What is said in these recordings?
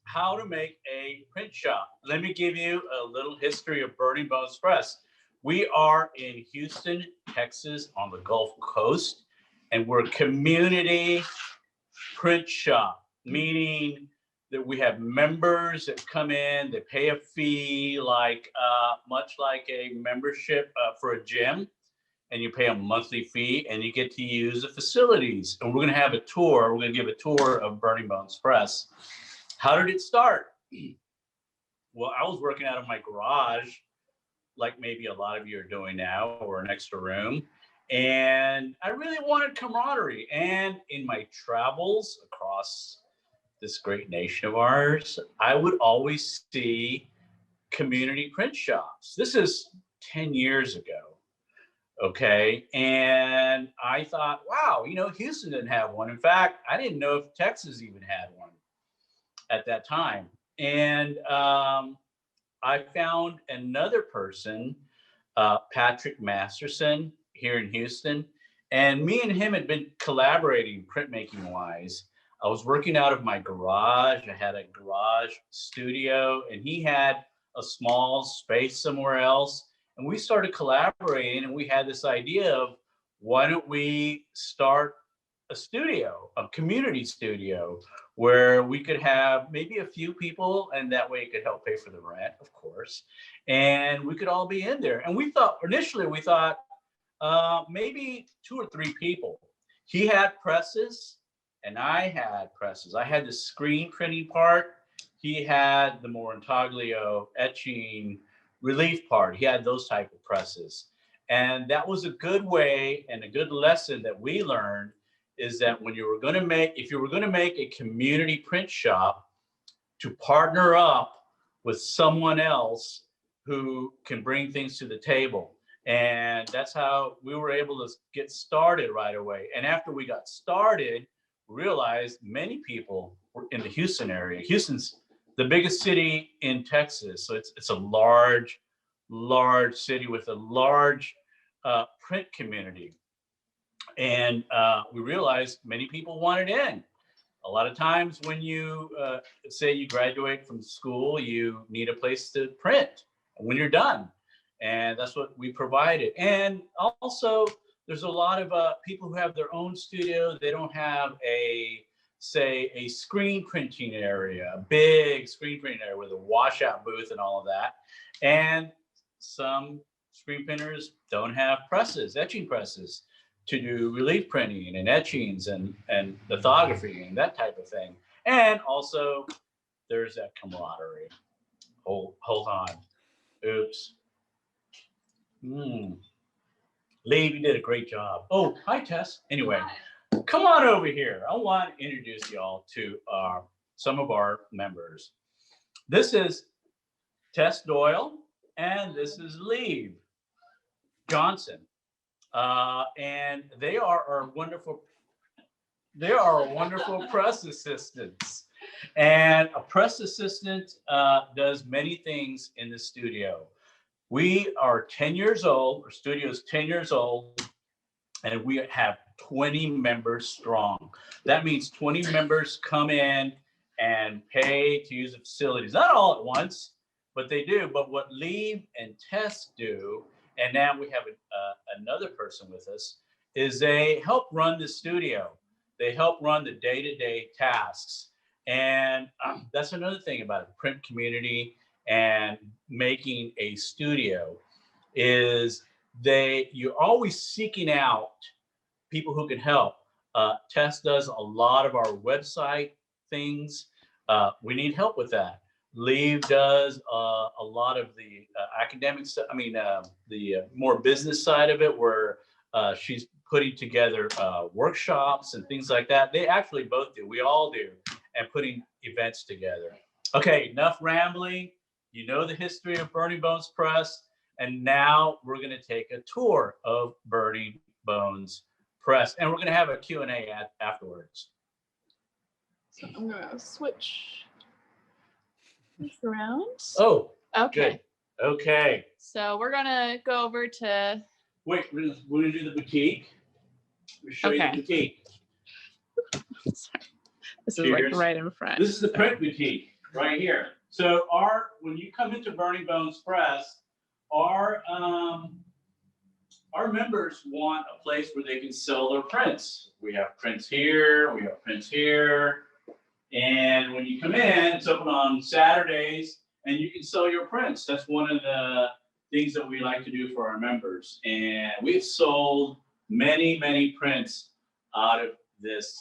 how to make a print shop. Let me give you a little history of Burning Bones Press. We are in Houston, Texas on the Gulf Coast, and we're a community print shop, meaning that we have members that come in, they pay a fee, like much like a membership for a gym, and you pay a monthly fee and you get to use the facilities. And we're gonna have a tour, we're gonna give a tour of Burning Bones Press. How did it start? Well, I was working out of my garage, like maybe a lot of you are doing now, or an extra room. And I really wanted camaraderie. And in my travels across this great nation of ours, I would always see community print shops. This is 10 years ago, okay? And I thought, wow, you know, Houston didn't have one. In fact, I didn't know if Texas even had one at that time. And I found another person, Patrick Masterson, here in Houston, and me and him had been collaborating printmaking wise. I was working out of my garage. I had a garage studio, and he had a small space somewhere else. And we started collaborating, and we had this idea of, why don't we start a studio, a community studio, where we could have maybe a few people, and that way it could help pay for the rent, of course. And we could all be in there. And we thought, initially we thought maybe 2 or 3 people. He had presses and I had presses. I had the screen printing part. He had the more intaglio etching relief part. He had those type of presses. And that was a good way, and a good lesson that we learned, is that when you were going to make, if you were going to make a community print shop, to partner up with someone else who can bring things to the table. And that's how we were able to get started right away. And after we got started, we realized many people were in the Houston area. Houston's the biggest city in Texas. So it's a large city with a large print community. And we realized many people wanted in. A lot of times when you say you graduate from school, you need a place to print when you're done. And that's what we provided. And also, there's a lot of people who have their own studio. They don't have say a screen printing area, a big screen printing area with a washout booth and all of that. And some screen printers don't have presses, etching presses, to do relief printing and etchings and lithography and that type of thing. And also, there's that camaraderie. Hold on. Oops. Liv, you did a great job. Oh, hi, Tess. Anyway, come on over here. I want to introduce y'all to some of our members. This is Tess Doyle, and this is Liv Johnson. And they are our wonderful press assistants. And a press assistant does many things in the studio. We are 10 years old, our studio is 10 years old, and we have 20 members strong. That means 20 members come in and pay to use the facilities. Not all at once, but they do. But what Liv and Tess do, and now we have another person with us, is they help run the studio. They help run the day-to-day tasks. And that's another thing about a print community and making a studio, is you're always seeking out people who can help. Tess does a lot of our website things. We need help with that. Liv does a lot of the academic stuff. The more business side of it, where she's putting together workshops and things like that. They actually both do. We all do, and putting events together. Okay, enough rambling. You know the history of Burning Bones Press, and now we're going to take a tour of Burning Bones Press, and we're going to have a Q&A afterwards. So I'm going to switch this around. Oh, okay. Good. Okay. So we're going to go over to... Wait, we're going to do the boutique. We'll show you the boutique. Sorry. This is like right in front. This is the print boutique. right here. So when you come into Burning Bones Press, our members want a place where they can sell their prints. We have prints here, we have prints here. And when you come in, it's open on Saturdays and you can sell your prints. That's one of the things that we like to do for our members. And we've sold many, many prints out of this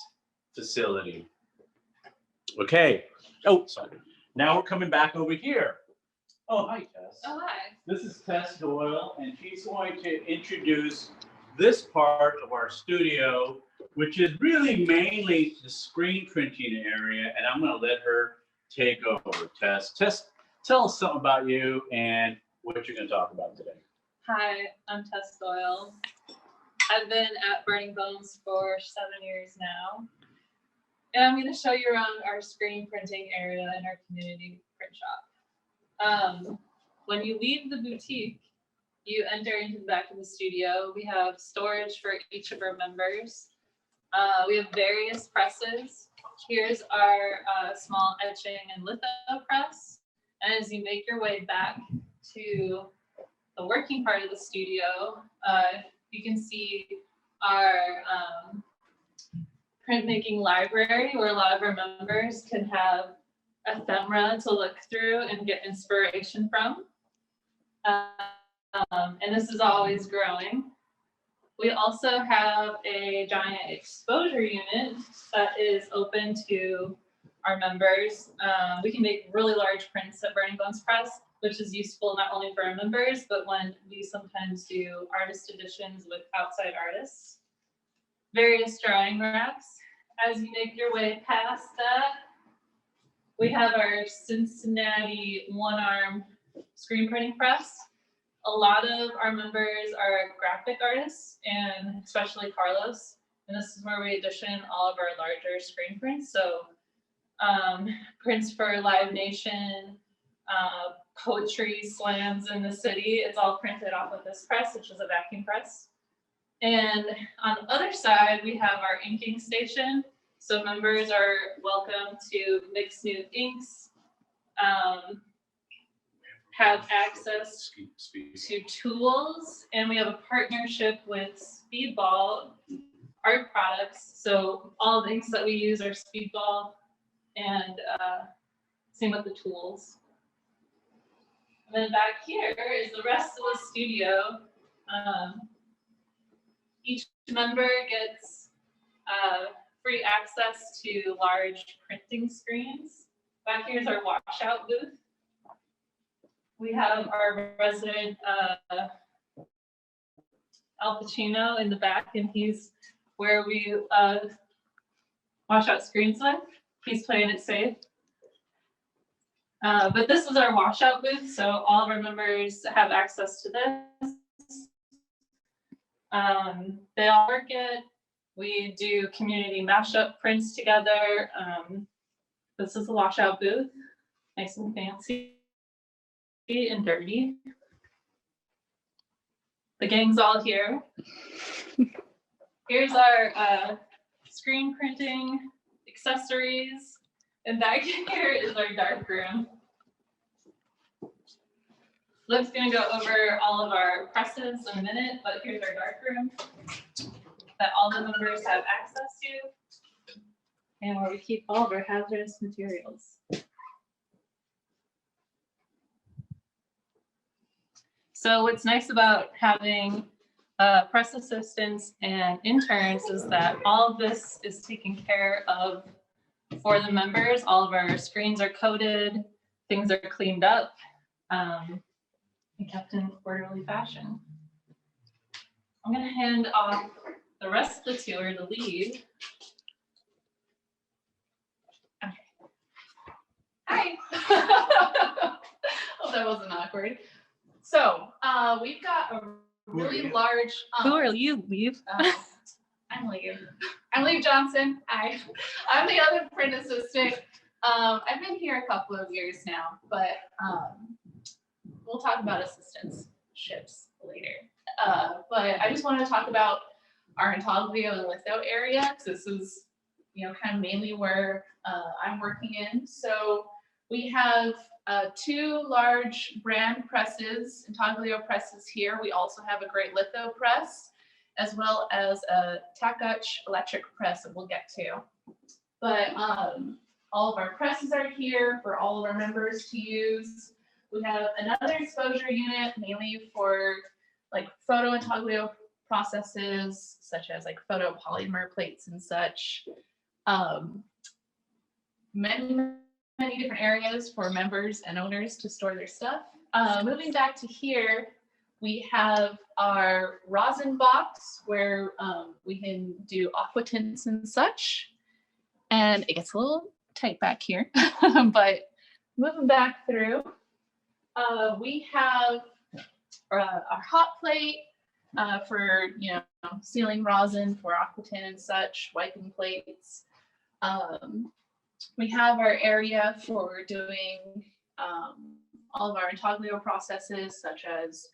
facility. Okay. Oh, sorry. Now we're coming back over here. Oh, hi, Tess. Oh, hi. This is Tess Doyle, and she's going to introduce this part of our studio, which is really mainly the screen printing area, and I'm going to let her take over. Tess, tell us something about you and what you're going to talk about today. Hi, I'm Tess Doyle. I've been at Burning Bones for 7 years now, and I'm going to show you around our screen printing area in our community print shop. When you leave the boutique, you enter into the back of the studio. We have storage for each of our members. We have various presses. Here's our small etching and litho press. And as you make your way back to the working part of the studio, you can see our printmaking library, where a lot of our members can have ephemera to look through and get inspiration from. And this is always growing. We also have a giant exposure unit that is open to our members. We can make really large prints at Burning Bones Press, which is useful not only for our members, but when we sometimes do artist editions with outside artists. Various drawing racks. As you make your way past that, we have our Cincinnati one-arm screen printing press. A lot of our members are graphic artists, and especially Carlos. And this is where we edition all of our larger screen prints. So prints for Live Nation, poetry slams in the city. It's all printed off of this press, which is a vacuum press. And on the other side, we have our inking station. So members are welcome to mix new inks, have access to tools, and we have a partnership with Speedball Art Products. So all the inks that we use are Speedball, and same with the tools. And then back here is the rest of the studio. Each member gets free access to large printing screens. Back here is our washout booth. We have our resident Al Pacino in the back, and he's where we wash out screens with. He's playing it safe. But this is our washout booth, so all of our members have access to this. They all work it. We do community mashup prints together. This is the washout booth, nice and fancy and dirty. The gang's all here. Here's our screen printing accessories, and back here is our dark room. Liv's gonna go over all of our presses in a minute, but here's our dark room that all the members have access to, and where we keep all of our hazardous materials. So what's nice about having press assistants and interns is that all of this is taken care of for the members. All of our screens are coded, things are cleaned up, and kept in orderly fashion. I'm gonna hand off the rest of the tour to Liv. Okay. Hi. Oh, that wasn't awkward. So we've got a really large. Who are you, Liv? I'm Liv. I'm Liv Johnson. I'm the other print assistant. I've been here a couple of years now, but we'll talk about assistantships later. But I just wanted to talk about our intaglio and litho area, because this is, kind of mainly where I'm working in. So We have 2 large brand presses, intaglio presses here. We also have a great litho press, as well as a Takach electric press that we'll get to. But all of our presses are here for all of our members to use. We have another exposure unit, mainly for like photo intaglio processes, such as like photopolymer plates and such. Many different areas for members and owners to store their stuff. Moving back to here, we have our rosin box where we can do aqua tints and such. And it gets a little tight back here, but moving back through, we have our hot plate for, you know, sealing rosin for aqua tint and such, wiping plates. We have our area for doing all of our intaglio processes, such as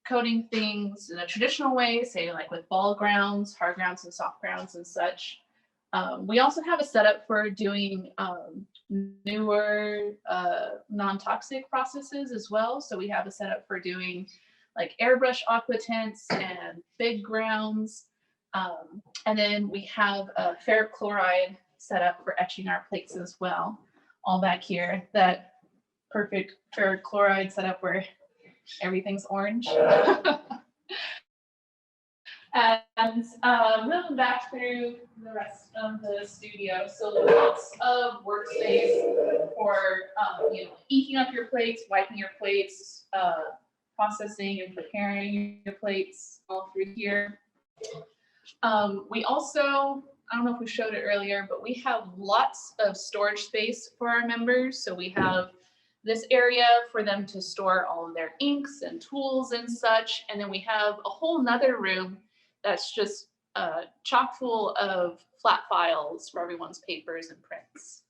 coating things in a traditional way, say like with ball grounds, hard grounds, and soft grounds and such. We also have a setup for doing newer non-toxic processes as well. So we have a setup for doing like airbrush aqua tints and big grounds. And then we have a ferric chloride setup for etching our plates as well. All back here, that perfect ferric chloride setup where everything's orange. And moving back through the rest of the studio, so lots of workspace for you know, inking up your plates, wiping your plates, processing and preparing your plates all through here. We also, I don't know if we showed it earlier, but we have lots of storage space for our members. So we have this area for them to store all of their inks and tools and such. And then we have a whole nother room that's just chock full of flat files for everyone's papers and prints.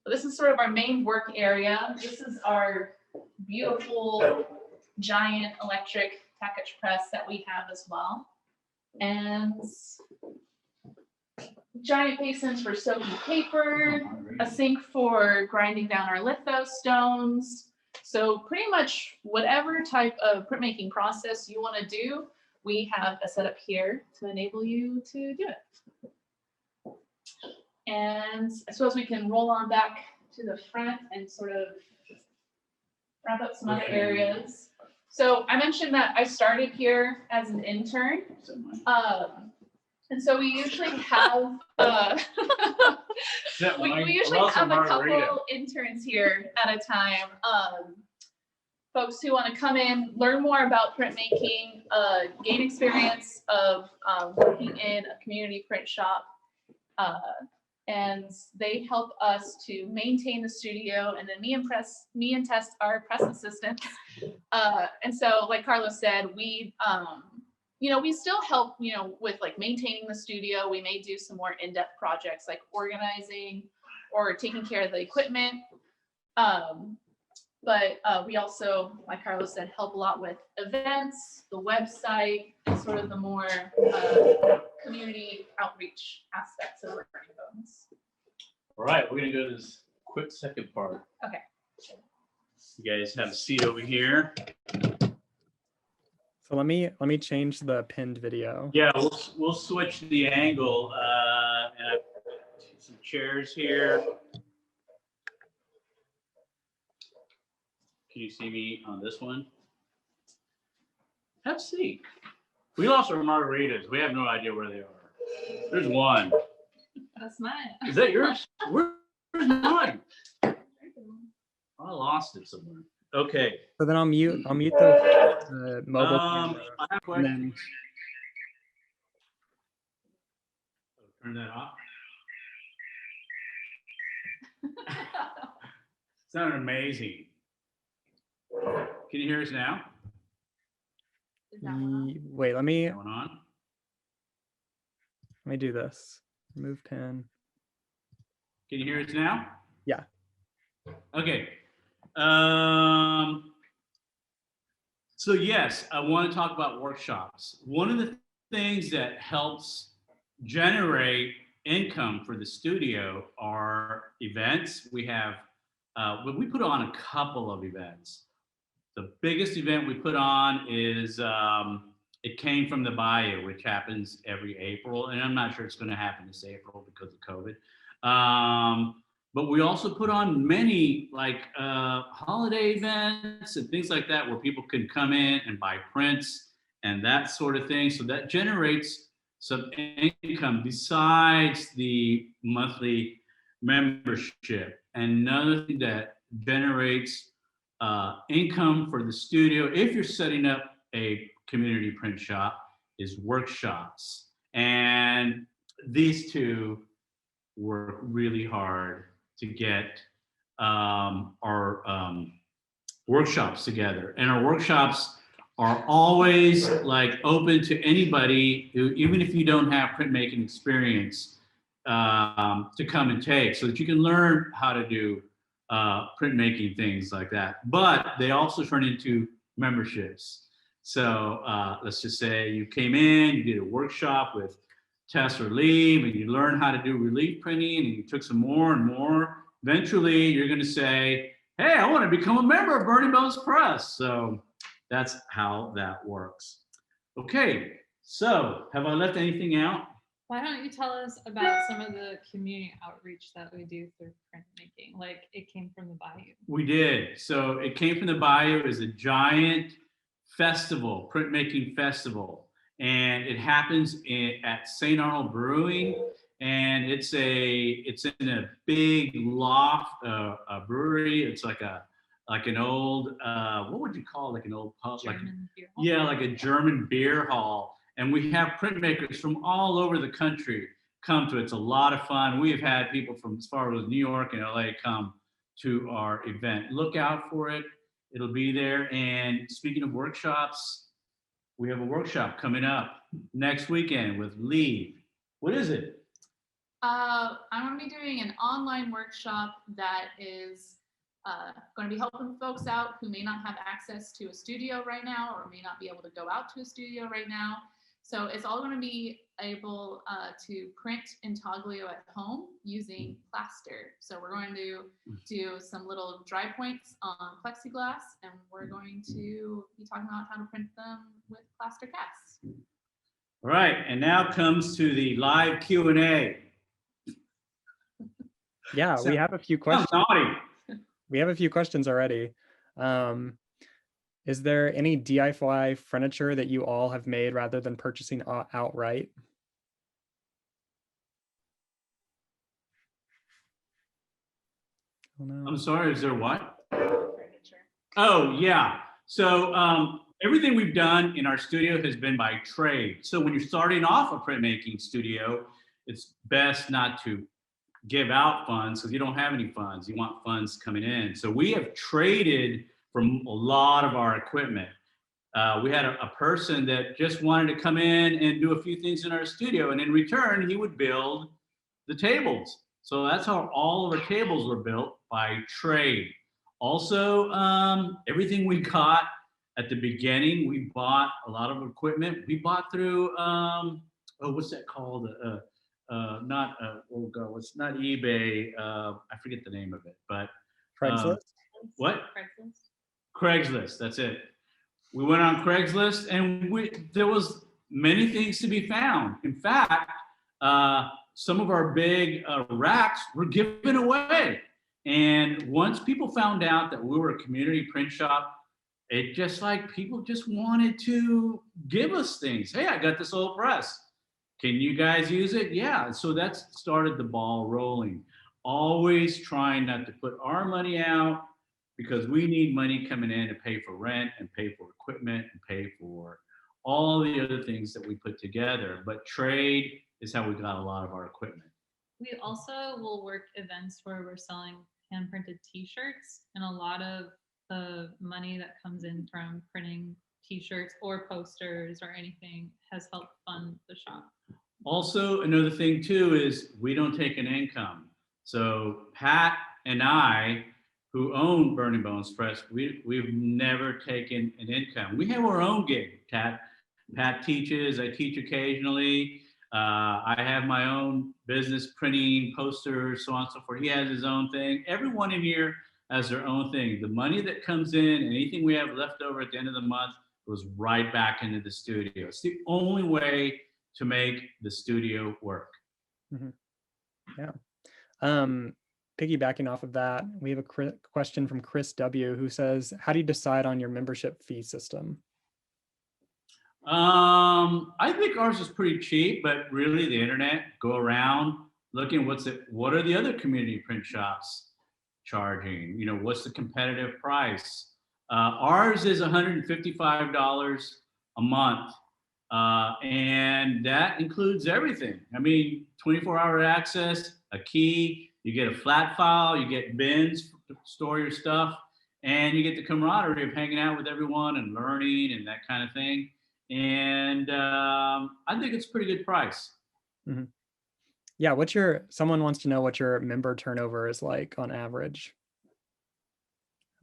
So this is sort of our main work area. This is our beautiful giant electric Takach press that we have as well. And giant basins for soaking paper, a sink for grinding down our litho stones. So pretty much whatever type of printmaking process you want to do, we have a setup here to enable you to do it. And I suppose we can roll on back to the front and sort of wrap up some other areas. So I mentioned that I started here as an intern. And so we usually have we usually have a couple interns here at a time. Folks who want to come in, learn more about printmaking, gain experience of working in a community print shop. And they help us to maintain the studio, and then me and Tess are press assistants. And so, like Carlos said, we you know, we still help, you know, with like maintaining the studio. We may do some more in-depth projects like organizing or taking care of the equipment. But we also, like Carlos said, help a lot with events, the website, sort of the more community outreach aspects of Burning Bones. All right, we're gonna go to this quick second part. Okay. You guys have a seat over here. So let me change the pinned video. Yeah, we'll switch the angle and I put some chairs here. Can you see me on this one? Have a seat. We lost our margaritas. We have no idea where they are. There's one. That's mine. Is that yours? Where's mine? I lost it somewhere. Okay. So then I'll mute the mobile camera. I have a And question. then Turn that off. Sounded amazing. Can you hear us now? Is that one on? wait, let me Going on? do this. Remove pin. Can you hear us now? Yeah. Okay. So yes, I want to talk about workshops. One of the things that helps generate income for the studio are events. We have but we put on a couple of events. The biggest event we put on is it came from the Bayou, which happens every April, and I'm not sure it's going to happen this April because of COVID. But we also put on many like holiday events and things like that where people can come in and buy prints and that sort of thing. So that generates some income besides the monthly membership. And another thing that generates income for the studio, if you're setting up a community print shop, is workshops. And these two work really hard to get our workshops together. And our workshops are always like open to anybody who, even if you don't have printmaking experience, to come and take, so that you can learn how to do printmaking things like that. But they also turn into memberships. So let's just say you came in, you did a workshop with Tess or Liv, and you learned how to do relief printing, and you took some more and more. Eventually, you're going to say, hey, I want to become a member of Burning Bones Press. So that's how that works. Okay, so have I left anything out? Why don't you tell us about some of the community outreach that we do through printmaking? Like it came from the Bayou. We did. So it came from the Bayou is a giant festival, printmaking festival. And it happens at St. Arnold Brewing. And it's in a big loft, a brewery. It's like an old, what would you call it? Like an old pub? German beer hall? Yeah, like a German beer hall. And we have printmakers from all over the country come to it. It's a lot of fun. We have had people from as far as New York and LA come to our event. Look out for it. It'll be there. And speaking of workshops, we have a workshop coming up next weekend with Liv. What is it? I'm going to be doing an online workshop that is going to be helping folks out who may not have access to a studio right now or may not be able to go out to a studio right now. So it's all going to be able to print intaglio at home using plaster. So we're going to do some little dry points on plexiglass, and we're going to be talking about how to print them with plaster casts. All right, and now comes to the live Q&A. Yeah, So- we have a few questions. Naughty. We have a few questions already. Is there any DIY furniture that you all have made rather than purchasing outright? Oh, no. I'm sorry, is there what? Furniture. Oh, yeah. So everything we've done in our studio has been by trade. So when you're starting off a printmaking studio, it's best not to give out funds because you don't have any funds. You want funds coming in. So we have traded from a lot of our equipment. We had a person that just wanted to come in and do a few things in our studio, and in return, he would build the tables. So that's how all of our tables were built, by trade. Also, everything we got at the beginning, we bought a lot of equipment. We bought through, what's that called? It's not eBay. I forget the name of it, but Craigslist? what? Craigslist. Craigslist, that's it. We went on Craigslist, and there was many things to be found. In fact, some of our big racks were given away. And once people found out that we were a community print shop, it just like people just wanted to give us things. Hey, I got this old press. Can you guys use it? Yeah. So that started the ball rolling. Always trying not to put our money out, because we need money coming in to pay for rent and pay for equipment and pay for all the other things that we put together. But trade is how we got a lot of our equipment. We also will work events where we're selling hand printed t-shirts, and a lot of the money that comes in from printing t-shirts or posters or anything has helped fund the shop. Also, another thing too is we don't take an income. So Pat and I, who own Burning Bones Press, we've never taken an income. We have our own gig. Pat teaches, I teach occasionally. I have my own business printing posters, so on and so forth. He has his own thing. Everyone in here as their own thing. The money that comes in, anything we have left over at the end of the month, goes right back into the studio. It's the only way to make the studio work. Mhm. Yeah. Piggybacking off of that, we have a question from Chris W, who says, how do you decide on your membership fee system? I think ours is pretty cheap, but really the internet, go around looking what are the other community print shops charging? You know, what's the competitive price? Ours is $155 a month. And that includes everything. I mean, 24-hour access, a key, you get a flat file, you get bins to store your stuff, and you get the camaraderie of hanging out with everyone and learning and that kind of thing. And I think it's a pretty good price. Mm-hmm. Yeah, someone wants to know what your member turnover is like on average.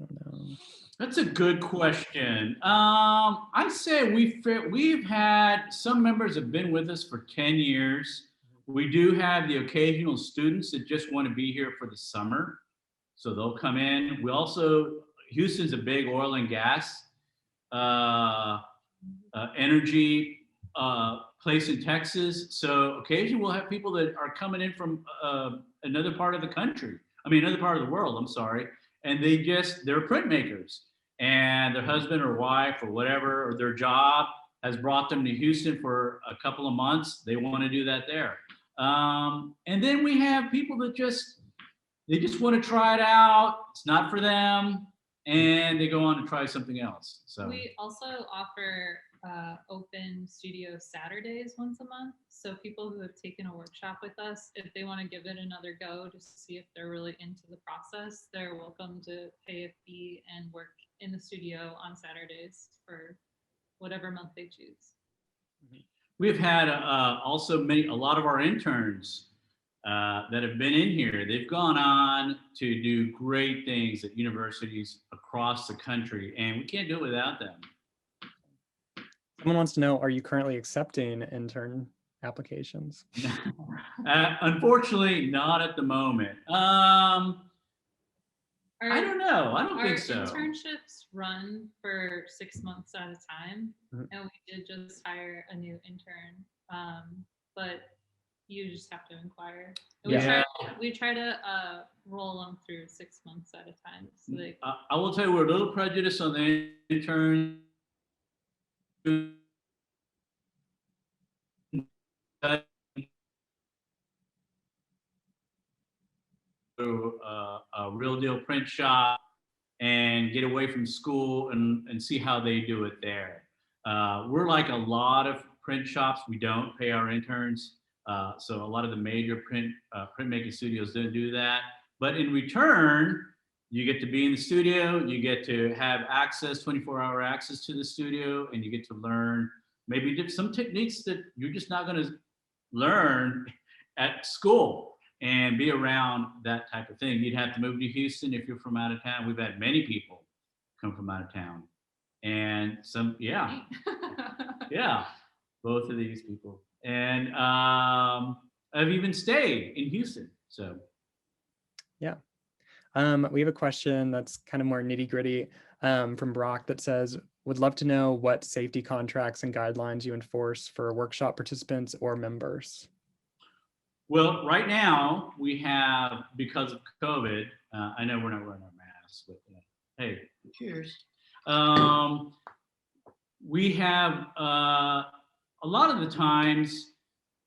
I don't know. That's a good question. I'd say we've had some members have been with us for 10 years. We do have the occasional students that just want to be here for the summer. So they'll come in. Houston's a big oil and gas energy place in Texas. So occasionally we'll have people that are coming in from another part of the world, I'm sorry. And they're printmakers. And their husband or wife or whatever, or their job has brought them to Houston for a couple of months. They want to do that there. And then we have people that just want to try it out. It's not for them. And they go on to try something else. So we also offer open studio Saturdays once a month. So people who have taken a workshop with us, if they want to give it another go to see if they're really into the process, they're welcome to pay a fee and work in the studio on Saturdays for whatever month they choose. We've had also a lot of our interns that have been in here. They've gone on to do great things at universities across the country, and we can't do it without them. Someone wants to know, are you currently accepting intern applications? Unfortunately, not at the moment. I don't know. I don't think so. Our internships run for 6 months at a time, and we did just hire a new intern, but you just have to inquire. We try to roll them through 6 months at a time. So I will tell you, we're a little prejudiced on the intern. A real deal print shop and get away from school and see how they do it there. We're like a lot of print shops. We don't pay our interns. So a lot of the major printmaking studios don't do that. But in return, you get to be in the studio, you get to have access, 24-hour access to the studio, and you get to learn maybe some techniques that you're just not going to learn at school and be around that type of thing. You'd have to move to Houston if you're from out of town. We've had many people come from out of town. And yeah, both of these people. And I've even stayed in Houston, so. Yeah. We have a question that's kind of more nitty gritty from Brock that says, would love to know what safety contracts and guidelines you enforce for workshop participants or members. Well, right now we have, because of COVID, I know we're not wearing our masks, but hey, cheers. We have, a lot of the times,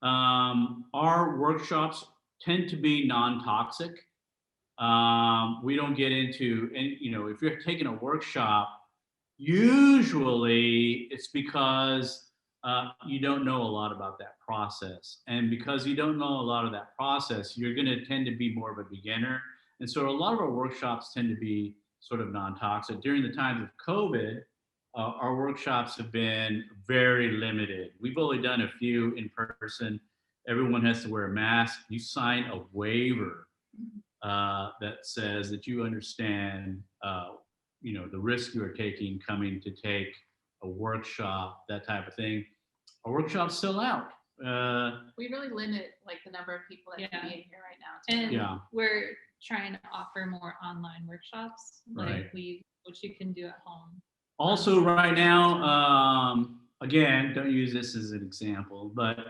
our workshops tend to be non-toxic. We don't get into, and if you're taking a workshop, usually it's because you don't know a lot about that process. And because you don't know a lot of that process, you're going to tend to be more of a beginner. And so a lot of our workshops tend to be sort of non-toxic. During the times of COVID, our workshops have been very limited. We've only done a few in person. Everyone has to wear a mask. You sign a waiver that says that you understand the risk you are taking coming to take a workshop, that type of thing. Our workshops sell out. We really limit like the number of people that Yeah. can be in here right now. too. And Yeah. we're trying to offer more online workshops, Right. which you can do at home. Also, right now, again, don't use this as an example, but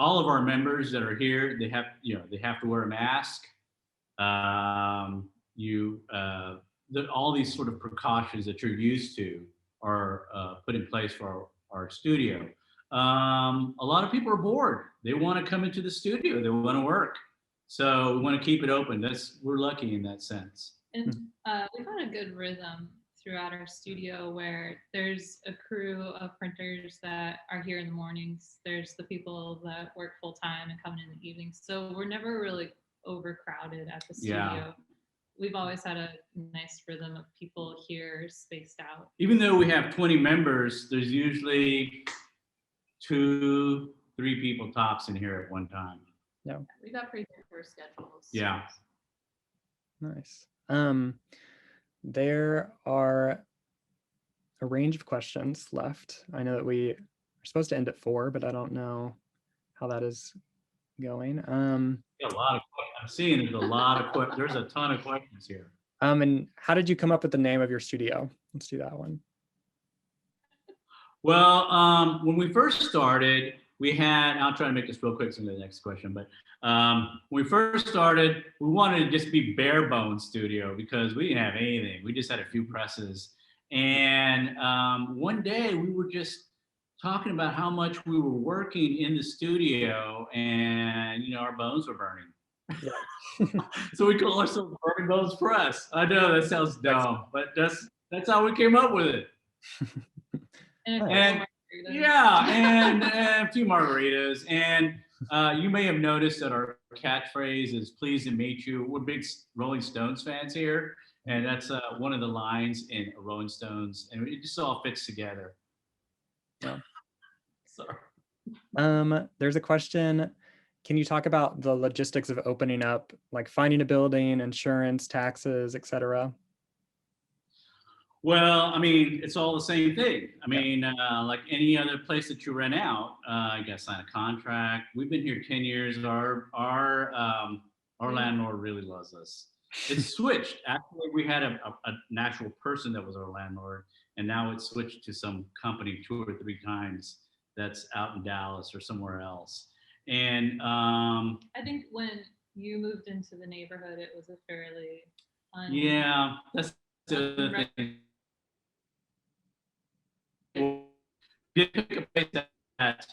all of our members that are here, they have to wear a mask. All these sort of precautions that you're used to are put in place for our studio. A lot of people are bored. They want to come into the studio. They want to work. So we want to keep it open. We're lucky in that sense. And we've had a good rhythm throughout our studio where there's a crew of printers that are here in the mornings. There's the people that work full time and come in the evenings. So we're never really overcrowded at the studio. Yeah. We've always had a nice rhythm of people here spaced out. Even though we have 20 members, there's usually 2-3 people tops in here at one time. We got pretty diverse schedules. Yeah. Nice. There are a range of questions left. I know that we are supposed to end at 4, but I don't know how that is going. Yeah, a lot of questions. I'm seeing there's a lot of questions. There's a ton of questions here. And how did you come up with the name of your studio? Let's do that one. Well, when we first started, I'll try to make this real quick to the next question, but when we first started, we wanted to just be bare bones studio because we didn't have anything. We just had a few presses. And one day we were just talking about how much we were working in the studio and, our bones were burning. Yeah. So we call ourselves Burning Bones Press. I know that sounds dumb, but that's how we came up with it. And a few margaritas. And you may have noticed that our catchphrase is "Pleased to meet you." We're big Rolling Stones fans here, and that's one of the lines in Rolling Stones, and it just all fits together. Yeah. Sorry. There's a question. Can you talk about the logistics of opening up, like finding a building, insurance, taxes, etc.? Well, I mean, it's all the same thing. I mean, like any other place that you rent out, you got to sign a contract. We've been here 10 years. Our landlord really loves us. It's switched. Actually, we had an actual person that was our landlord, and now it's switched to some company 2 or 3 times that's out in Dallas or somewhere else. And I think when you moved into the neighborhood, it was a fairly yeah, that's the other thing. Did pick a place that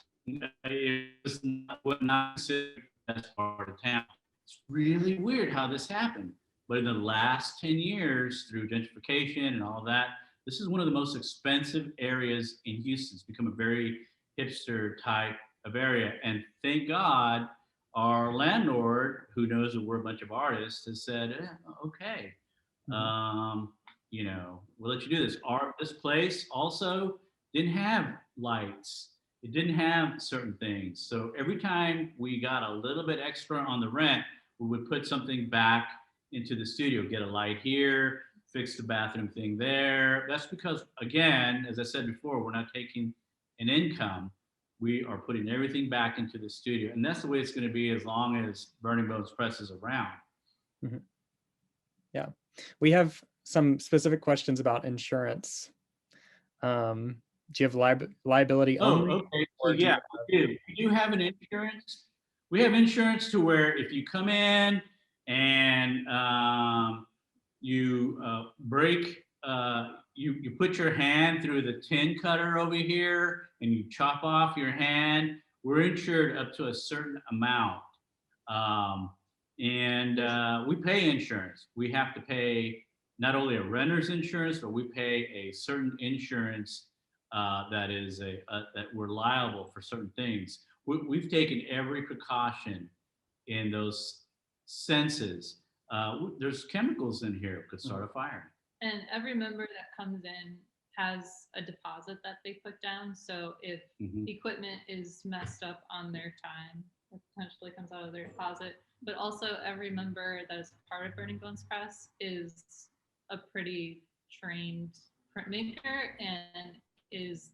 is not considered the best part of town. It's really weird how this happened. But in the last 10 years, through gentrification and all that, this is one of the most expensive areas in Houston. It's become a very hipster type of area. And thank God, our landlord, who knows that we're a bunch of artists, has said, okay, we'll let you do this. This place also didn't have lights. It didn't have certain things. So every time we got a little bit extra on the rent, we would put something back into the studio, get a light here, fix the bathroom thing there. That's because, again, as I said before, we're not taking an income. We are putting everything back into the studio. And that's the way it's going to be as long as Burning Bones Press is around. Mm-hmm. Yeah. We have some specific questions about insurance. Do you have liability only? Oh, okay. So yeah, we do. We do have an insurance. We have insurance to where if you come in and you break, you put your hand through the tin cutter over here and you chop off your hand, we're insured up to a certain amount. We pay insurance. We have to pay not only a renter's insurance, but we pay a certain insurance that is that we're liable for certain things. We've taken every precaution in those senses. There's chemicals in here that could start a fire. And every member that comes in has a deposit that they put down. So if equipment is messed up on their time, it potentially comes out of their deposit. But also every member that is part of Burning Bones Press is a pretty trained printmaker and is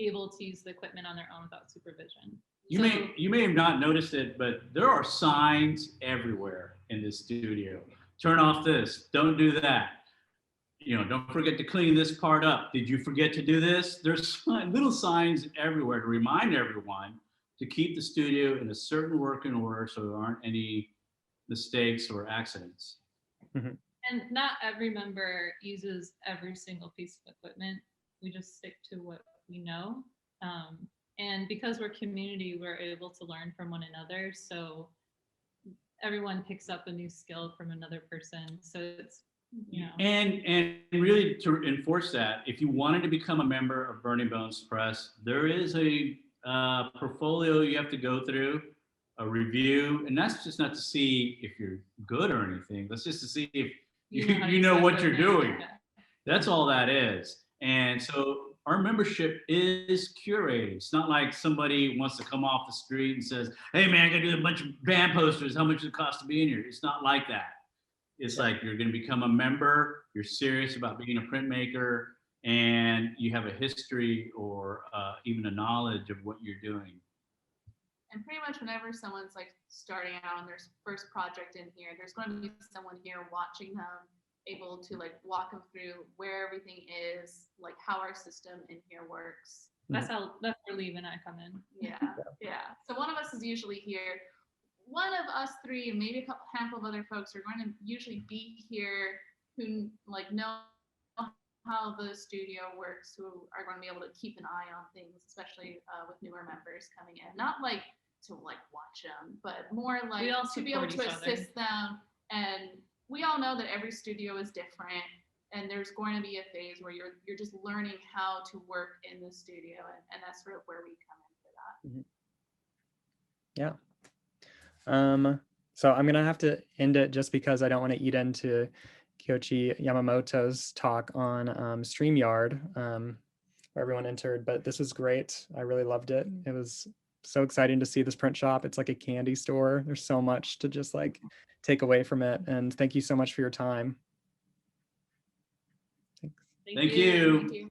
able to use the equipment on their own without supervision. You may have not noticed it, but there are signs everywhere in this studio. Turn off this, don't do that. You know, don't forget to clean this part up. Did you forget to do this? There's little signs everywhere to remind everyone to keep the studio in a certain working order so there aren't any mistakes or accidents. And not every member uses every single piece of equipment. We just stick to what we know. And because we're community, we're able to learn from one another. So everyone picks up a new skill from another person. So it's, you know. And really to enforce that, if you wanted to become a member of Burning Bones Press, there is a portfolio you have to go through, a review, and that's just not to see if you're good or anything. That's just to see if you know what you're doing. Yeah. That's all that is. And so our membership is curated. It's not like somebody wants to come off the street and says, hey man, I gotta do a bunch of band posters. How much does it cost to be in here? It's not like that. It's like you're gonna become a member, you're serious about being a printmaker, and you have a history or even a knowledge of what you're doing. And pretty much whenever someone's like starting out on their first project in here, there's going to be someone here watching them, able to like walk them through where everything is, like how our system in here works. That's where Liv and I come in. Yeah. So one of us is usually here. One of us three, and maybe a handful of other folks are going to usually be here who like know how the studio works, who are going to be able to keep an eye on things, especially with newer members coming in. Not like to like watch them, but more like to be able to assist them. And we all know that every studio is different, and there's going to be a phase where you're just learning how to work in the studio, and that's sort of where we come in for that. Yeah. So I'm gonna have to end it just because I don't want to eat into Kyoichi Yamamoto's talk on StreamYard, where everyone entered, but this was great. I really loved it. It was so exciting to see this print shop. It's like a candy store. There's so much to just like take away from it. And thank you so much for your time. Thanks. Thank you. Thank you.